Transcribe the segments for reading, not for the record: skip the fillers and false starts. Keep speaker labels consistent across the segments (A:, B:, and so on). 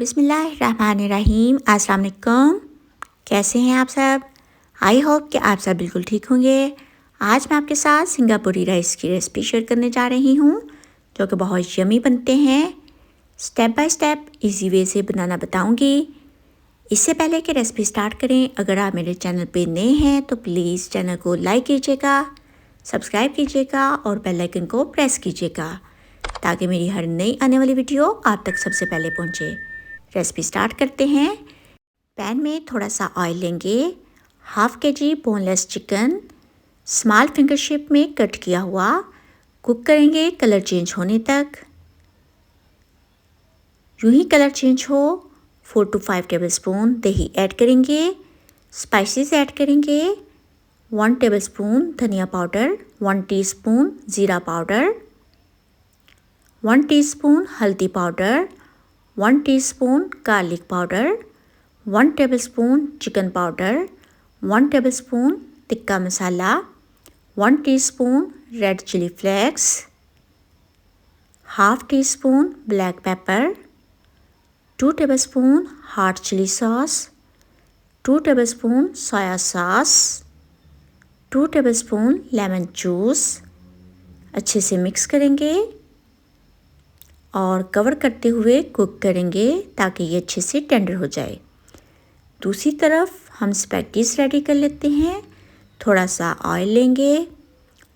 A: बिस्मिल्लाहिर्रहमानिर्रहीम। अस्सलाम वालेकुम। कैसे हैं आप सब? आई होप कि आप सब बिल्कुल ठीक होंगे। आज मैं आपके साथ सिंगापुरी राइस की रेसिपी शेयर करने जा रही हूँ जो कि बहुत यमी बनते हैं। Step by step easy way से बनाना बताऊँगी। इससे पहले कि रेसिपी स्टार्ट करें, अगर आप मेरे चैनल पे नए हैं तो प्लीज़ चैनल को लाइक कीजिएगा, सब्सक्राइब कीजिएगा और बेल आइकन को प्रेस कीजिएगा ताकि मेरी हर नई आने वाली वीडियो आप तक सबसे पहले पहुँचे। रेसिपी स्टार्ट करते हैं। पैन में थोड़ा सा ऑयल लेंगे। Half kg boneless chicken small finger shape में कट किया हुआ कुक करेंगे कलर चेंज होने तक। यूँ ही कलर चेंज हो 4 to 5 टेबलस्पून दही ऐड करेंगे। स्पाइसेस ऐड करेंगे। 1 टेबलस्पून धनिया पाउडर, 1 टीस्पून ज़ीरा पाउडर, 1 टीस्पून हल्दी powder, 1 teaspoon garlic powder, 1 tablespoon chicken powder, 1 tablespoon tikka masala, 1 teaspoon red chilli flakes, half teaspoon black pepper, 2 tablespoon hot chili sauce, 2 tablespoon soya sauce, 2 tablespoon lemon juice. अच्छे से mix करेंगे और cover करते हुए cook करेंगे ताकि ये अच्छे से टेंडर हो जाए। दूसरी तरफ हम स्पैगेटीज रेडी कर लेते हैं। थोड़ा सा ऑयल लेंगे।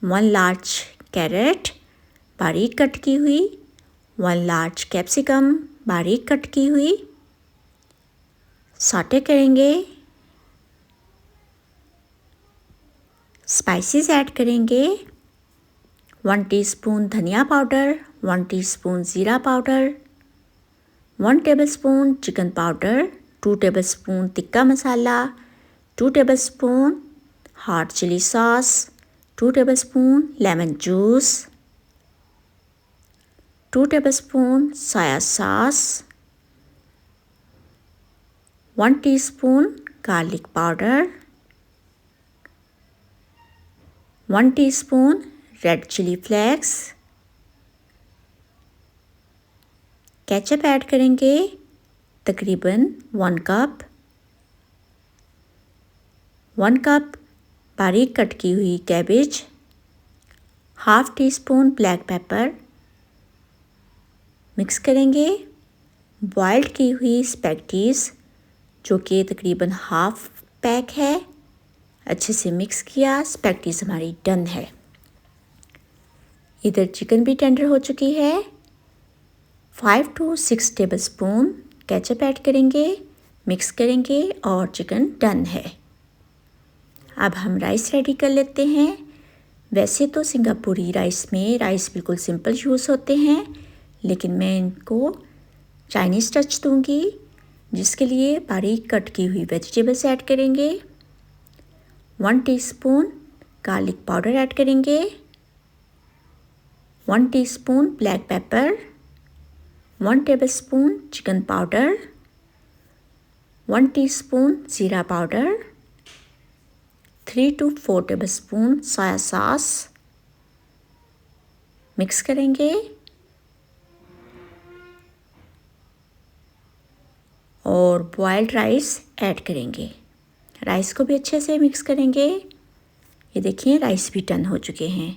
A: 1 लार्ज कैरेट बारीक कट की हुई, 1 लार्ज कैप्सिकम बारीक कट की हुई। सॉटे करेंगे। स्पाइसेस ऐड करेंगे। 1 टीस्पून धनिया पाउडर, 1 टीस्पून ज़ीरा powder, 1 tablespoon chicken powder, 2 tablespoon tikka masala, 2 tablespoon hot chili sauce, 2 tablespoon lemon juice, 2 tablespoon soya sauce, 1 teaspoon garlic powder, 1 teaspoon red chilli flakes. Ketchup add करेंगे तकरीबन 1 cup, 1 cup बारीक cut की हुई cabbage, half teaspoon black paper. Mix करेंगे। Boiled की हुई spaghettis जो कि तकरीबन हाफ पैक है, अच्छे से मिक्स किया। स्पैगेटीज हमारी डन है। इधर चिकन भी टेंडर हो चुकी है। 5 to 6 टेबलस्पून केचप ऐड करेंगे, मिक्स करेंगे और चिकन डन है। अब हम राइस रेडी कर लेते हैं। वैसे तो सिंगापुरी राइस में राइस बिल्कुल सिंपल यूज़ होते हैं, लेकिन मैं इनको चाइनीज़ टच दूंगी, जिसके लिए बारीक कट की हुई वेजिटेबल्स ऐड करेंगे। 1 टीस्पून गार्लिक पाउडर ऐड करेंगे, 1 teaspoon black pepper, 1 tablespoon chicken powder, 1 teaspoon ज़ीरा powder, 3 to 4 tablespoon soya sauce. Mix करेंगे और बॉइल्ड राइस ऐड करेंगे। राइस को भी अच्छे से मिक्स करेंगे। ये देखिए राइस भी टर्न हो चुके हैं।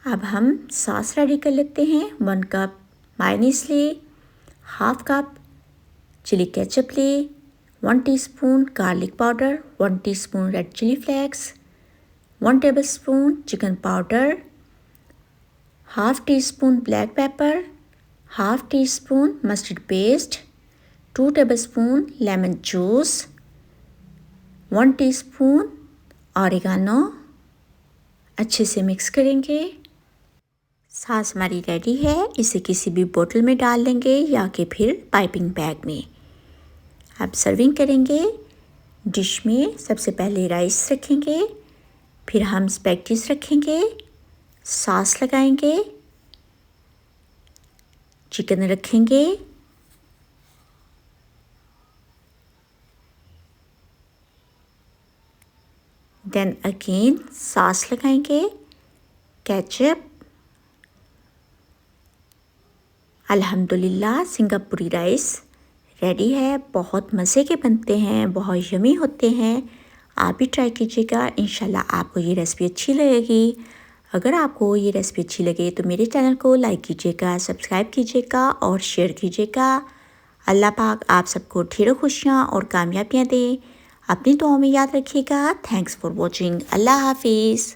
A: अब हम सॉस रेडी कर लेते हैं। 1 कप मायोनीज ली, हाफ कप चिली केचप ली, 1 teaspoon garlic powder, 1 teaspoon red chilli flakes, 1 tablespoon chicken powder, half teaspoon black pepper, half teaspoon mustard paste, 2 tablespoon lemon juice, 1 teaspoon oregano. अच्छे से mix करेंगे। Sauce हमारी ready है। इसे किसी भी बोतल में डाल लेंगे या कि फिर पाइपिंग बैग में। अब सर्विंग करेंगे। डिश में सबसे पहले राइस रखेंगे, फिर हम स्पैगेटीज रखेंगे, सॉस लगाएंगे, चिकन रखेंगे, देन अगेन सॉस लगाएंगे, केचप अल्हम्दुलिल्लाह सिंगापुरी राइस रेडी है। बहुत मज़े के बनते हैं, बहुत यमी होते हैं। आप भी ट्राई कीजिएगा, इंशाल्लाह आपको ये रेसिपी अच्छी लगेगी। अगर आपको ये रेसिपी अच्छी लगे तो मेरे चैनल को लाइक कीजिएगा, सब्सक्राइब कीजिएगा और शेयर कीजिएगा। अल्लाह पाक आप सबको ढेरों खुशियाँ और कामयाबियाँ दे। अपनी दुआओं में याद रखिएगा। Thanks for watching. अल्लाह हाफिज़।